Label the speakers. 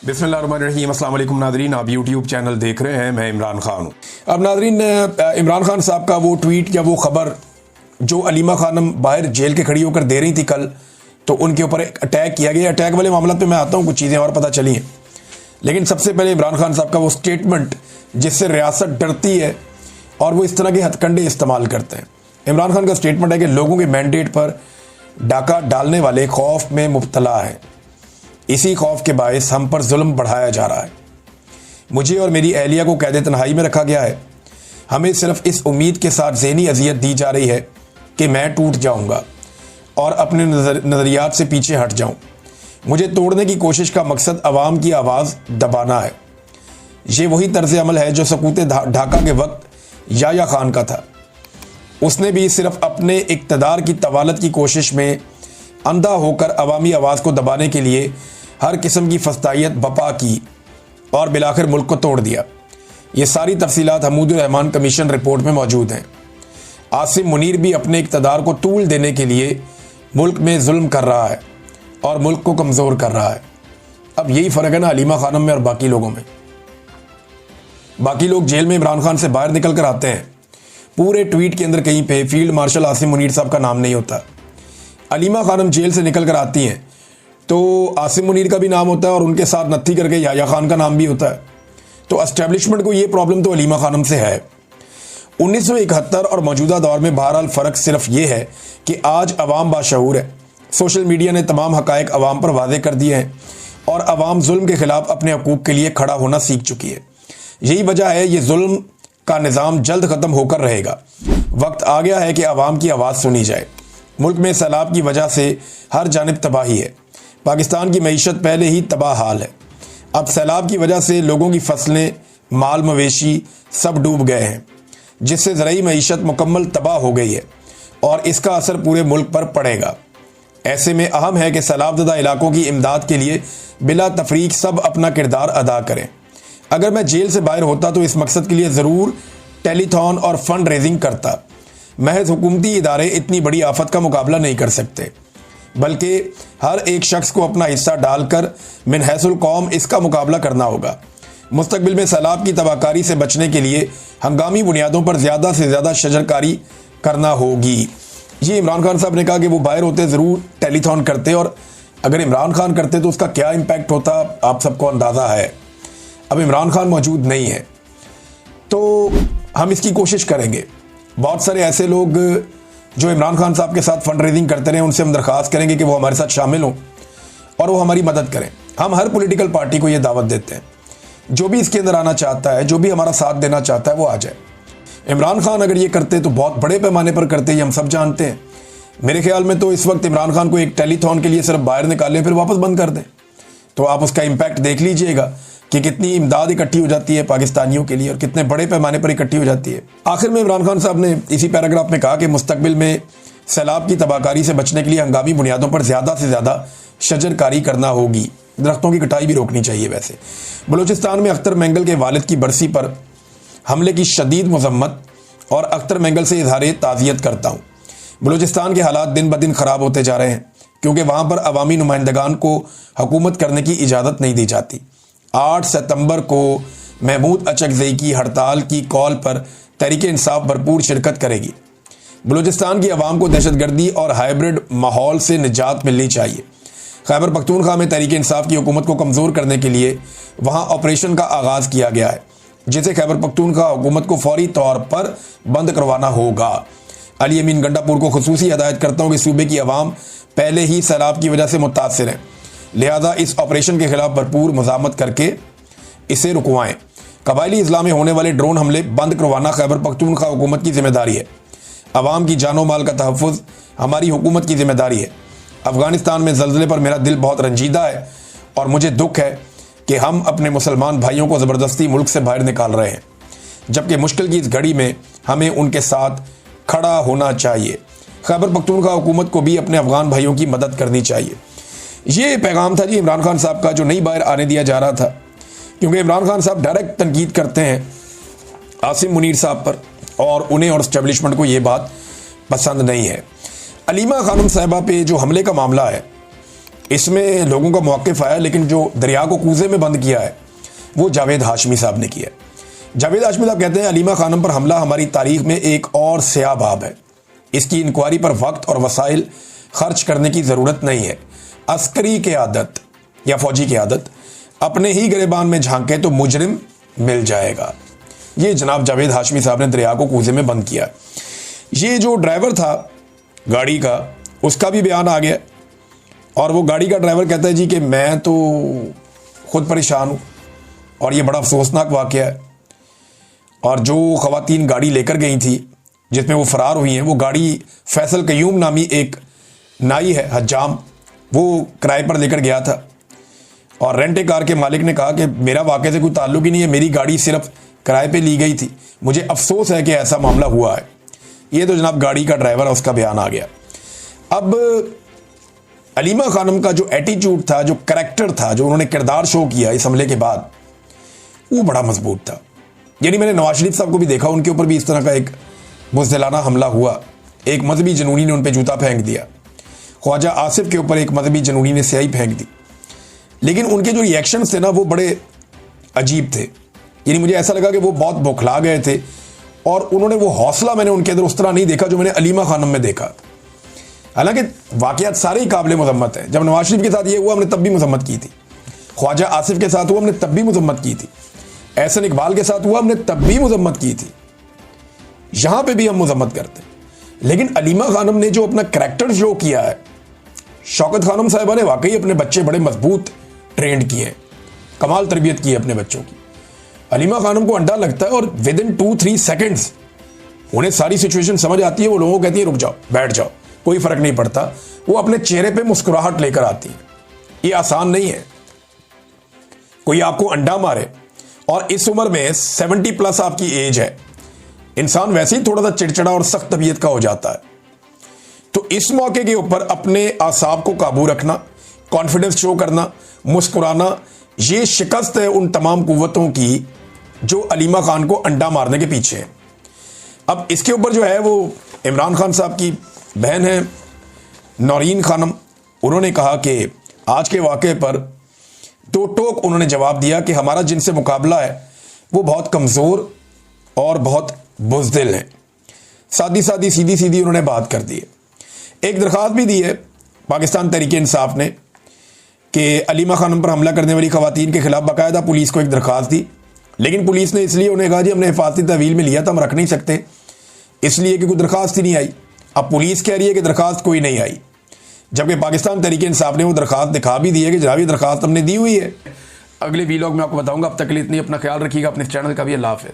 Speaker 1: बिस्मिल्लाहिर्रहमानिर्रहीम। अस्सलाम वालेकुम नादरीन, आप यूट्यूब चैनल देख रहे हैं, मैं इमरान खान हूँ। अब नादरीन, इमरान खान साहब का वो ट्वीट या वो खबर जो अलीमा खानम बाहर जेल के खड़ी होकर दे रही थी कल, तो उनके ऊपर एक अटैक किया गया। अटैक वाले मामला पे मैं आता हूँ, कुछ चीज़ें और पता चली हैं। लेकिन सबसे पहले इमरान खान साहब का वो स्टेटमेंट जिससे रियासत डरती है और वो इस तरह के हथकंडे इस्तेमाल करते हैं। इमरान खान का स्टेटमेंट है कि लोगों के मैंडेट पर डाका डालने वाले खौफ में मुब्तला हैं, इसी खौफ के बायस हम पर जुल्म बढ़ाया जा रहा है। मुझे और मेरी अहलिया को कैद तन्हाई में रखा गया है। हमें सिर्फ इस उम्मीद के साथ ज़हनी अजियत दी जा रही है कि मैं टूट जाऊंगा और अपने नज़रियात से पीछे हट जाऊं। मुझे तोड़ने की कोशिश का मकसद अवाम की आवाज़ दबाना है। ये वही तर्ज अमल है जो सकूत ढाका के वक्त याया खान का था। उसने भी सिर्फ अपने इक़्तिदार की तवालत की कोशिश में अंधा होकर अवामी आवाज़ को दबाने के लिए हर किस्म की फस्तायत बपा की और बिलाखिर मुल्क को तोड़ दिया। ये सारी तफसीलात हमूदुर रहमान कमीशन रिपोर्ट में मौजूद हैं। आसिम मुनीर भी अपने इक़्तिदार को तूल देने के लिए मुल्क में जुल्म कर रहा है और मुल्क को कमज़ोर कर रहा है। अब यही फ़र्क है ना अलीमा खानम में और बाकी लोगों में। बाकी लोग जेल में इमरान खान से बाहर निकल कर आते हैं, पूरे ट्वीट के अंदर कहीं पे फील्ड मार्शल आसिम मुनीर साहब का नाम नहीं होता। अलीमा खानम जेल से निकल कर आती हैं तो आसिम मुनीर का भी नाम होता है और उनके साथ नत्थी करके याया खान का नाम भी होता है। तो एस्टेब्लिशमेंट को ये प्रॉब्लम तो अलीमा खानम से है। 1971 और मौजूदा दौर में बहरहाल फ़र्क सिर्फ ये है कि आज अवाम बाशऊर है। सोशल मीडिया ने तमाम हक़ाइक़ अवाम पर वाज़े कर दिए हैं और अवाम जुल्म के ख़िलाफ़ अपने हकूक़ के लिए खड़ा होना सीख चुकी है। यही वजह है ये जुल्म का निज़ाम जल्द ख़त्म होकर रहेगा। वक्त आ गया है कि अवाम की आवाज़ सुनी जाए। मुल्क में सैलाब की वजह से हर जानिब तबाही है। पाकिस्तान की मईशत पहले ही तबाह हाल है। अब सैलाब की वजह से लोगों की फसलें, माल मवेशी सब डूब गए हैं, जिससे ज़रूरी मईशत मुकम्मल तबाह हो गई है और इसका असर पूरे मुल्क पर पड़ेगा। ऐसे में अहम है कि सैलाबज़दा इलाकों की इमदाद के लिए बिला तफरीक सब अपना किरदार अदा करें। अगर मैं जेल से बाहर होता तो इस मकसद के लिए ज़रूर टेलीथॉन और फंड रेजिंग करता। महज हुकूमती इदारे इतनी बड़ी आफत का मुकाबला नहीं कर सकते, बल्कि हर एक शख्स को अपना हिस्सा डालकर मिन हैसुल कौम इसका मुकाबला करना होगा। मुस्तकबिल में सैलाब की तबाहकारी से बचने के लिए हंगामी बुनियादों पर ज़्यादा से ज़्यादा शजरकारी करना होगी। ये इमरान खान साहब ने कहा कि वो बाहर होते ज़रूर टेलीथॉन करते, और अगर इमरान खान करते तो उसका क्या इम्पैक्ट होता आप सबको अंदाज़ा है। अब इमरान खान मौजूद नहीं है तो हम इसकी कोशिश करेंगे। बहुत सारे ऐसे लोग जो इमरान खान साहब के साथ फंड रेजिंग करते रहे, उनसे हम दरख्वास्त करेंगे कि वो हमारे साथ शामिल हों और वो हमारी मदद करें। हम हर पॉलिटिकल पार्टी को ये दावत देते हैं, जो भी इसके अंदर आना चाहता है, जो भी हमारा साथ देना चाहता है, वो आ जाए। इमरान खान अगर ये करते तो बहुत बड़े पैमाने पर करते, ये हम सब जानते हैं। मेरे ख्याल में तो इस वक्त इमरान खान को एक टेलीथॉन के लिए सिर्फ बाहर निकालें फिर वापस बंद कर दें, तो आप उसका इम्पैक्ट देख लीजिएगा कि कितनी इमदाद इकट्ठी हो जाती है पाकिस्तानियों के लिए और कितने बड़े पैमाने पर इकट्ठी हो जाती है। आखिर में इमरान खान साहब ने इसी पैराग्राफ में कहा कि मुस्तकबिल में सैलाब की तबाहकारी से बचने के लिए हंगामी बुनियादों पर ज़्यादा से ज़्यादा शजरकारी करना होगी। दरख्तों की कटाई भी रोकनी चाहिए। वैसे बलूचिस्तान में अख्तर मेंगल के वालिद की बरसी पर हमले की शदीद मजम्मत और अख्तर मेंगल से इजहार ताज़ियत करता हूँ। बलूचिस्तान के हालात दिन ब दिन ख़राब होते जा रहे हैं क्योंकि वहाँ पर अवामी नुमाइंदगान को हुकूमत करने की इजाज़त नहीं दी जाती। 8 सितंबर को महमूद अचकज़ई की हड़ताल की कॉल पर तहरीक इंसाफ भरपूर शिरकत करेगी। बलूचिस्तान की आवाम को दहशतगर्दी और हाइब्रिड माहौल से निजात मिलनी चाहिए। खैबर पख्तूनख्वा में तहरीक इंसाफ की हुकूमत को कमज़ोर करने के लिए वहाँ ऑपरेशन का आगाज़ किया गया है, जिसे खैबर पख्तूनख्वा हुकूमत को फौरी तौर पर बंद करवाना होगा। अली अमीन गंडापुर को खुसूसी हिदायत करता हूँ कि सूबे की आवाम पहले ही सैलाब की वजह से मुतासिर है, लिहाजा इस ऑपरेशन के खिलाफ भरपूर मुज़ामत करके इसे रुकवाएं। कबायली इस्लाम में होने वाले ड्रोन हमले बंद करवाना खैबर पख्तूनख्वा हुकूमत की जिम्मेदारी है। अवाम की जानो माल का तहफ़्फ़ुज़ हमारी हुकूमत की जिम्मेदारी है। अफ़गानिस्तान में ज़ल्ज़ले पर मेरा दिल बहुत रंजीदा है और मुझे दुख है कि हम अपने मुसलमान भाइयों को ज़बरदस्ती मुल्क से बाहर निकाल रहे हैं, जबकि मुश्किल की इस घड़ी में हमें उनके साथ खड़ा होना चाहिए। खैबर पख्तूनख्वा हुकूमत को भी अपने अफ़गान भाइयों की मदद करनी चाहिए। ये पैगाम था जी इमरान खान साहब का, जो नहीं बाहर आने दिया जा रहा था, क्योंकि इमरान खान साहब डायरेक्ट तनकीद करते हैं आसिम मुनीर साहब पर और उन्हें और एस्टेब्लिशमेंट को ये बात पसंद नहीं है। अलीमा खानम साहिबा पे जो हमले का मामला है, इसमें लोगों का मौक़िफ़ आया, लेकिन जो दरिया को कूज़े में बंद किया है वो जावेद हाशमी साहब ने किया। जावेद हाशमी साहब कहते हैं अलीमा खानम पर हमला हमारी तारीख में एक और स्याह बाब है। इसकी इंक्वायरी पर वक्त और वसाइल खर्च करने की ज़रूरत नहीं है। अस्करी क़यादत या फ़ौजी क़यादत अपने ही गिरेबान में झांके तो मुजरिम मिल जाएगा। ये जनाब जावेद हाशमी साहब ने दरिया को कूज़े में बंद किया। ये जो ड्राइवर था गाड़ी का, उसका भी बयान आ गया और वो गाड़ी का ड्राइवर कहता है जी कि मैं तो ख़ुद परेशान हूँ और ये बड़ा अफसोसनाक वाक़या है। और जो ख़वातीन गाड़ी लेकर गई थी जिसमें वो फ़रार हुई हैं, वो गाड़ी फैसल कयूम नामी एक नाई है हज्जाम, वो किराए पर लेकर गया था और रेंट ए कार के मालिक ने कहा कि मेरा वाक़े से कोई ताल्लुक़ ही नहीं है, मेरी गाड़ी सिर्फ किराए पे ली गई थी, मुझे अफसोस है कि ऐसा मामला हुआ है। ये तो जनाब गाड़ी का ड्राइवर है, उसका बयान आ गया। अब अलीमा खानम का जो एटीट्यूड था, जो करैक्टर था, जो उन्होंने किरदार शो किया इस हमले के बाद, वो बड़ा मजबूत था। यानी मैंने नवाज शरीफ साहब को भी देखा, उनके ऊपर भी इस तरह का एक बुज़दिलाना हमला हुआ, एक मजहबी जनूनी ने उन पर जूता फेंक दिया। ख्वाजा आसिफ के ऊपर एक मजहबी जनूनी ने स्याही फेंक दी, लेकिन उनके जो रिएक्शंस थे ना वो बड़े अजीब थे। यानी मुझे ऐसा लगा कि वो बहुत बौखला गए थे और उन्होंने वो हौसला मैंने उनके अंदर उस तरह नहीं देखा जो मैंने अलीमा खानम में देखा। हालांकि वाक़यात सारे ही काबिल मज़म्मत हैं। जब नवाज शरीफ के साथ ये हुआ हमने तब भी मज़म्मत की थी, ख्वाजा आसिफ के साथ हुआ हमने तब भी मज़म्मत की थी, एहसन इकबाल के साथ हुआ हमने तब भी मज़म्मत की थी, यहाँ पे भी हम मज़म्मत करते। लेकिन अलीमा खानम ने जो अपना करैक्टर शो किया है, शौकत खानम साहिबा ने वाकई अपने बच्चे बड़े मजबूत ट्रेंड किए हैं, कमाल तरबियत की है अपने बच्चों की। अलीमा खानम को अंडा लगता है और विद इन 2-3 सेकेंड्स उन्हें सारी सिचुएशन समझ आती है। वो लोगों को कहती है रुक जाओ, बैठ जाओ, कोई फ़र्क नहीं पड़ता। वो अपने चेहरे पे मुस्कुराहट लेकर आती है। ये आसान नहीं है, कोई आपको अंडा मारे और इस उम्र में 70+ आपकी एज है, इंसान वैसे ही थोड़ा सा चिड़चिड़ा और सख्त तबीयत का हो जाता है। तो इस मौके के ऊपर अपने आसाब को काबू रखना, कॉन्फिडेंस शो करना, मुस्कुराना, ये शिकस्त है उन तमाम कुव्वतों की जो अलीमा खान को अंडा मारने के पीछे है। अब इसके ऊपर जो है वो इमरान खान साहब की बहन है नौरीन खानम, उन्होंने कहा कि आज के वाक़े पर दो टोक उन्होंने जवाब दिया कि हमारा जिनसे मुकाबला है वो बहुत कमज़ोर और बहुत बुज़दिल हैं। सादी सादी सीधी सीधी उन्होंने बात कर दी है। एक दरख्वास्त भी दी है पाकिस्तान तहरीक इंसाफ ने कि अलीमा खानम पर हमला करने वाली ख़वातीन के खिलाफ बाकायदा पुलिस को एक दरख्वास्त दी, लेकिन पुलिस ने इसलिए उन्हें कहा जी हमने हिफाजती तहवील में लिया था, हम रख नहीं सकते, इसलिए कि कोई दरख्वास्त ही नहीं आई। अब पुलिस कह रही है कि दरख्वास्त कोई नहीं आई, जबकि पाकिस्तान तहरीक इंसाफ ने वो दरख्वास्त दिखा भी दी है कि जनाब ये दरख्वास्त हमने दी हुई है। अगले वीलॉग में आपको बताऊंगा। अब तक के लिए इतनी, अपना ख्याल रखिएगा, अपने चैनल का भी। अल्लाह हाफ़िज़।